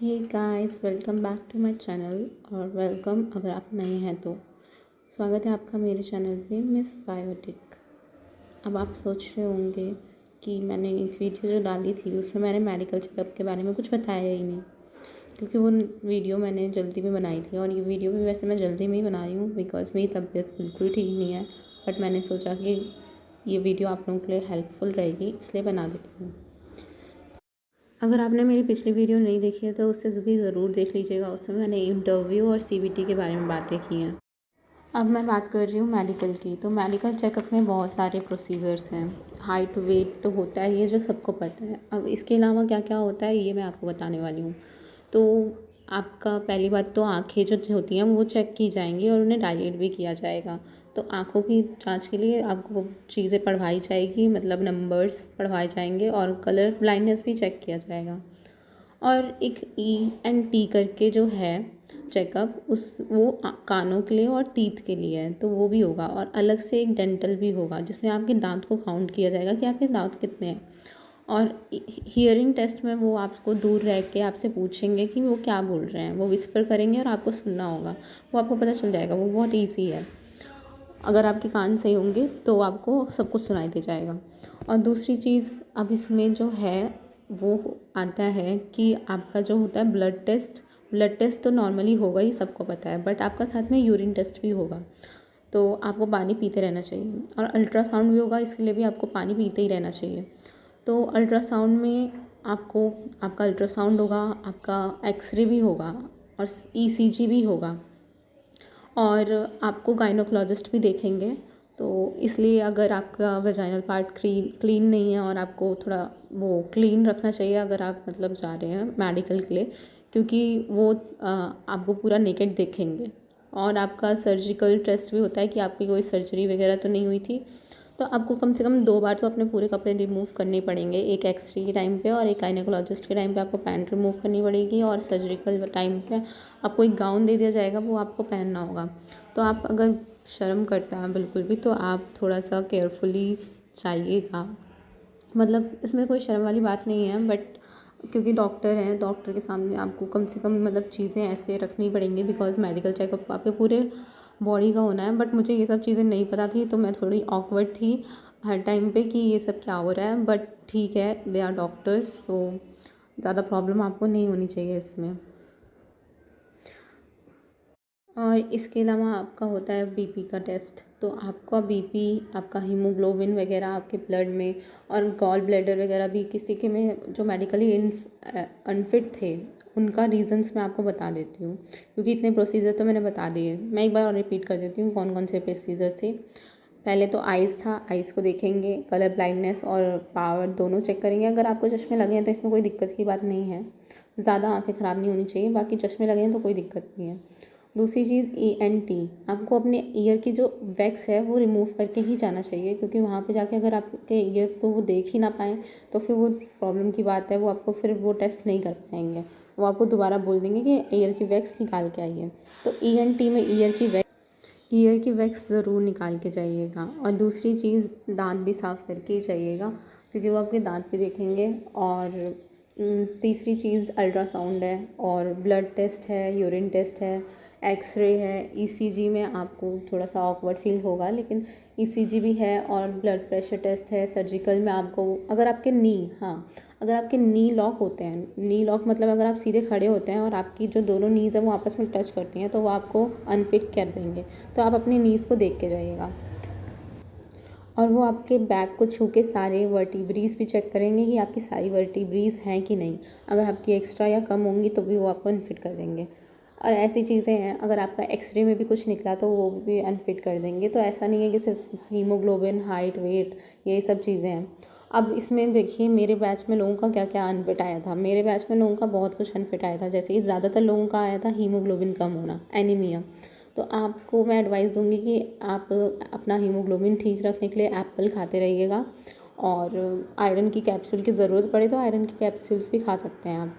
Hey guys, welcome back to my channel. और welcome अगर आप नए हैं तो स्वागत है आपका मेरे चैनल पे मिस बायोटिक। अब आप सोच रहे होंगे कि मैंने एक वीडियो जो डाली थी उसमें मैंने मेडिकल चेकअप के बारे में कुछ बताया ही नहीं, क्योंकि वो वीडियो मैंने जल्दी में बनाई थी। और ये वीडियो भी वैसे मैं जल्दी में ही बना रही हूँ बिकॉज़ मेरी तबीयत बिल्कुल ठीक नहीं है। बट मैंने सोचा कि ये वीडियो आप लोगों के लिए हेल्पफुल रहेगी, इसलिए बना देती हूँ। अगर आपने मेरी पिछली वीडियो नहीं देखी है तो उससे भी ज़रूर देख लीजिएगा। उसमें मैंने इंटरव्यू और सीबीटी के बारे में बातें की हैं। अब मैं बात कर रही हूँ मेडिकल की। तो मेडिकल चेकअप में बहुत सारे प्रोसीजर्स हैं। हाइट वेट तो होता है, ये जो सबको पता है। अब इसके अलावा क्या क्या होता है ये मैं आपको बताने वाली हूँ। तो आपका पहली बात तो आँखें जो होती हैं वो चेक की जाएंगी और उन्हें डायलेट भी किया जाएगा। तो आँखों की जांच के लिए आपको चीज़ें पढ़वाई जाएगी, मतलब नंबर्स पढ़वाए जाएंगे और कलर ब्लाइंडनेस भी चेक किया जाएगा। और एक ENT करके जो है चेकअप, उस वो कानों के लिए और तीत के लिए है, तो वो भी होगा। और अलग से एक डेंटल भी होगा जिसमें आपके दांत को काउंट किया जाएगा कि आपके दांत कितने हैं। और हियरिंग टेस्ट में वो आपको दूर रह के आपसे पूछेंगे कि वो क्या बोल रहे हैं, वो विस्पर करेंगे और आपको सुनना होगा। वो आपको पता चल जाएगा, वो बहुत ईजी है। अगर आपके कान सही होंगे तो आपको सब कुछ सुनाई दे जाएगा। और दूसरी चीज़ अब इसमें जो है वो आता है कि आपका जो होता है ब्लड टेस्ट तो नॉर्मली होगा ही, सबको पता है। बट आपका साथ में यूरिन टेस्ट भी होगा, तो आपको पानी पीते रहना चाहिए। और अल्ट्रासाउंड भी होगा, इसके लिए भी आपको पानी पीते ही रहना चाहिए। तो अल्ट्रासाउंड में आपका अल्ट्रासाउंड होगा, आपका एक्सरे भी होगा और ECG भी होगा। और आपको गायनोकोलॉजिस्ट भी देखेंगे। तो इसलिए अगर आपका वेजाइनल पार्ट क्लीन नहीं है और आपको थोड़ा वो क्लीन रखना चाहिए अगर आप मतलब जा रहे हैं मेडिकल के लिए, क्योंकि वो आपको पूरा नेकेड देखेंगे। और आपका सर्जिकल टेस्ट भी होता है कि आपकी कोई सर्जरी वगैरह तो नहीं हुई थी। तो आपको कम से कम 2 बार तो अपने पूरे कपड़े रिमूव करने पड़ेंगे, एक एक्सरे के टाइम पे और एक गायनेकोलॉजिस्ट के टाइम पे आपको पैंट रिमूव करनी पड़ेगी। और सर्जिकल टाइम पे आपको एक गाउन दे दिया जाएगा, वो आपको पहनना होगा। तो आप अगर शर्म करता है बिल्कुल भी तो आप थोड़ा सा केयरफुली जाइएगा। मतलब इसमें कोई शर्म वाली बात नहीं है, बट क्योंकि डॉक्टर हैं, डॉक्टर के सामने आपको कम से कम मतलब चीज़ें ऐसे रखनी पड़ेंगी बिकॉज़ मेडिकल चेकअप आपके पूरे बॉडी का होना है। बट मुझे ये सब चीज़ें नहीं पता थी तो मैं थोड़ी ऑकवर्ड थी हर टाइम पे कि ये सब क्या हो रहा है। बट ठीक है, दे आर डॉक्टर्स, सो ज़्यादा प्रॉब्लम आपको नहीं होनी चाहिए इसमें। और इसके अलावा आपका होता है बीपी का टेस्ट। तो आपका बीपी, आपका हीमोग्लोबिन वगैरह आपके ब्लड में, और गॉल ब्लैडर वगैरह भी किसी के में जो मेडिकली अनफिट थे उनका रीज़न्स मैं आपको बता देती हूँ, क्योंकि इतने प्रोसीजर तो मैंने बता दिए। मैं एक बार और रिपीट कर देती हूँ कौन कौन से प्रोसीजर थे। पहले तो आइज़ था, आइज़ को देखेंगे, कलर ब्लाइंडनेस और पावर दोनों चेक करेंगे। अगर आपको चश्मे लगे हैं तो इसमें कोई दिक्कत की बात नहीं है, ज़्यादा आंखें ख़राब नहीं होनी चाहिए, बाकी चश्मे लगे हैं तो कोई दिक्कत नहीं है। दूसरी चीज़ ENT, आपको अपने ईयर की जो वैक्स है वो रिमूव करके ही जाना चाहिए, क्योंकि वहाँ पे जाके अगर आपके ईयर को वो देख ही ना पाएँ तो फिर वो प्रॉब्लम की बात है। वो आपको फिर वो टेस्ट नहीं कर पाएंगे, वो आपको दोबारा बोल देंगे कि ईयर की वैक्स निकाल के आइए। तो ENT में ईयर की वैक्स ज़रूर निकाल के जाइएगा। और दूसरी चीज़, दांत भी साफ़ करके ही जाइएगा, क्योंकि वो आपके दांत भी देखेंगे। और तीसरी चीज़ अल्ट्रासाउंड है और ब्लड टेस्ट है, यूरिन टेस्ट है, एक्सरे है। ECG में आपको थोड़ा सा ऑकवर्ड फील होगा, लेकिन ECG भी है। और ब्लड प्रेशर टेस्ट है। सर्जिकल में आपको अगर आपके अगर आपके नी लॉक होते हैं, नी लॉक मतलब अगर आप सीधे खड़े होते हैं और आपकी जो दोनों नीज़ है वो आपस में टच करती हैं तो वो आपको अनफिट कर देंगे। तो आप अपनी नीज़ को देख के जाइएगा। और वो आपके बैक को छू के सारे वर्टिब्रीज भी चेक करेंगे कि आपकी सारी वर्टिब्रीज हैं कि नहीं। अगर आपकी एक्स्ट्रा या कम होंगी तो भी वो आपको अनफिट कर देंगे। और ऐसी चीज़ें हैं, अगर आपका एक्सरे में भी कुछ निकला तो वो भी अनफिट कर देंगे। तो ऐसा नहीं है कि सिर्फ हीमोग्लोबिन, हाइट, वेट, ये सब चीज़ें हैं। अब इसमें देखिए मेरे बैच में लोगों का क्या क्या अनफिट आया था। मेरे बैच में लोगों का बहुत कुछ अनफिट आया था, जैसे कि ज़्यादातर लोगों का आया था हीमोग्लोबिन कम होना, एनीमिया। तो आपको मैं एडवाइस दूंगी कि आप अपना हीमोग्लोबिन ठीक रखने के लिए एप्पल खाते रहिएगा। और आयरन की कैप्सूल की ज़रूरत पड़े तो आयरन की कैप्सूल्स भी खा सकते हैं आप।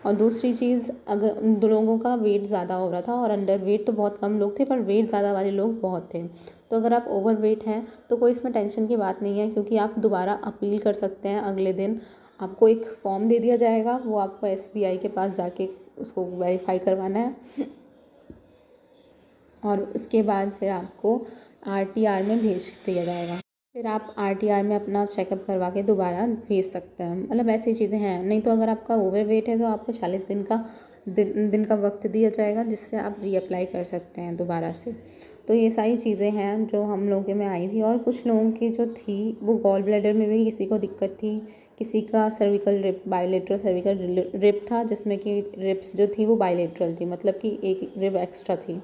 और दूसरी चीज़, अगर उन दो लोगों का वेट ज़्यादा हो रहा था और अंडर वेट तो बहुत कम लोग थे, पर वेट ज़्यादा वाले लोग बहुत थे। तो अगर आप ओवर वेट हैं तो कोई इसमें टेंशन की बात नहीं है, क्योंकि आप दोबारा अपील कर सकते हैं। अगले दिन आपको एक फॉर्म दे दिया जाएगा, वो आपको SBI के पास जाके उसको वेरीफाई करवाना है और उसके बाद फिर आपको RTR में भेज दिया जाएगा। फिर आप RTR में अपना चेकअप करवा के दोबारा भेज सकते हैं। मतलब ऐसी चीज़ें हैं। नहीं तो अगर आपका ओवरवेट है तो आपको 40 दिन का वक्त दिया जाएगा, जिससे आप रीअप्लाई कर सकते हैं दोबारा से। तो ये सारी चीज़ें हैं जो हम लोगों के में आई थी। और कुछ लोगों की जो थी वो गॉल ब्लैडर में भी किसी को दिक्कत थी, किसी का cervical rib, bilateral cervical rib था, जिसमें कि रिप्स जो थी वो बायलेटरल थी, मतलब कि एक रिप एक्स्ट्रा थी।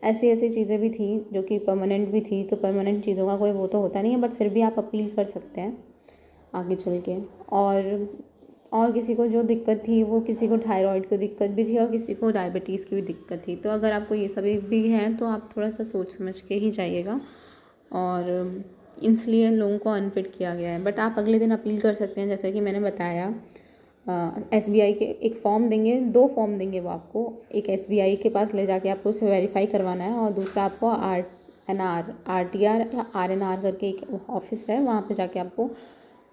ऐसी ऐसी चीज़ें भी थी जो कि परमानेंट भी थी। तो परमानेंट चीज़ों का कोई वो तो होता नहीं है, बट फिर भी आप अपील कर सकते हैं आगे चल के। और किसी को जो दिक्कत थी वो, किसी को थायराइड की दिक्कत भी थी और किसी को डायबिटीज़ की भी दिक्कत थी। तो अगर आपको ये सभी भी हैं तो आप थोड़ा सा सोच समझ के ही जाइएगा। और इसलिए लोगों को अनफिट किया गया है। बट आप अगले दिन अपील कर सकते हैं, जैसे कि मैंने बताया। SBI के एक फ़ॉर्म देंगे, 2 फॉर्म देंगे वो आपको। एक SBI के पास ले जाके आपको उसे वेरीफाई करवाना है, और दूसरा आपको RTR या RNR करके एक ऑफिस है, वहाँ पे जाके आपको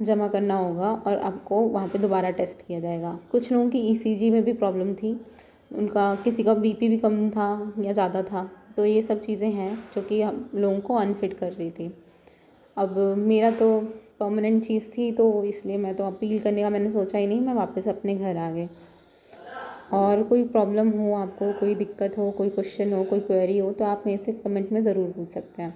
जमा करना होगा और आपको वहाँ पे दोबारा टेस्ट किया जाएगा। कुछ लोगों की ECG में भी प्रॉब्लम थी, उनका किसी का BP भी कम था या ज़्यादा था। तो ये सब चीज़ें हैं जो कि हम लोगों को अनफिट कर रही थी। अब मेरा तो परमानेंट चीज़ थी, तो इसलिए मैं तो अपील करने का मैंने सोचा ही नहीं, मैं वापस अपने घर आ गई। और कोई प्रॉब्लम हो, आपको कोई दिक्कत हो, कोई क्वेश्चन हो, कोई क्वेरी हो, तो आप मेरे से कमेंट में ज़रूर पूछ सकते हैं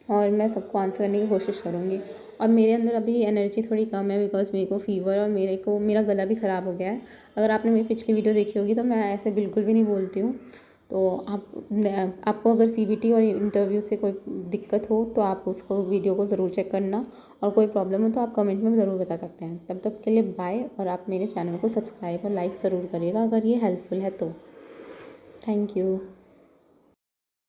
और मैं सबको आंसर करने की कोशिश करूँगी। और मेरे अंदर अभी एनर्जी थोड़ी कम है, बिकॉज़ मेरे को फ़ीवर और मेरा गला भी ख़राब हो गया है। अगर आपने मेरी पिछली वीडियो देखी होगी तो मैं ऐसे बिल्कुल भी नहीं बोलती हूँ। तो आपको अगर CBT और इंटरव्यू से कोई दिक्कत हो तो आप उसको वीडियो को ज़रूर चेक करना, और कोई प्रॉब्लम हो तो आप कमेंट में ज़रूर बता सकते हैं। तब तक के लिए बाय, और आप मेरे चैनल को सब्सक्राइब और लाइक ज़रूर करिएगा अगर ये हेल्पफुल है तो। Thank you.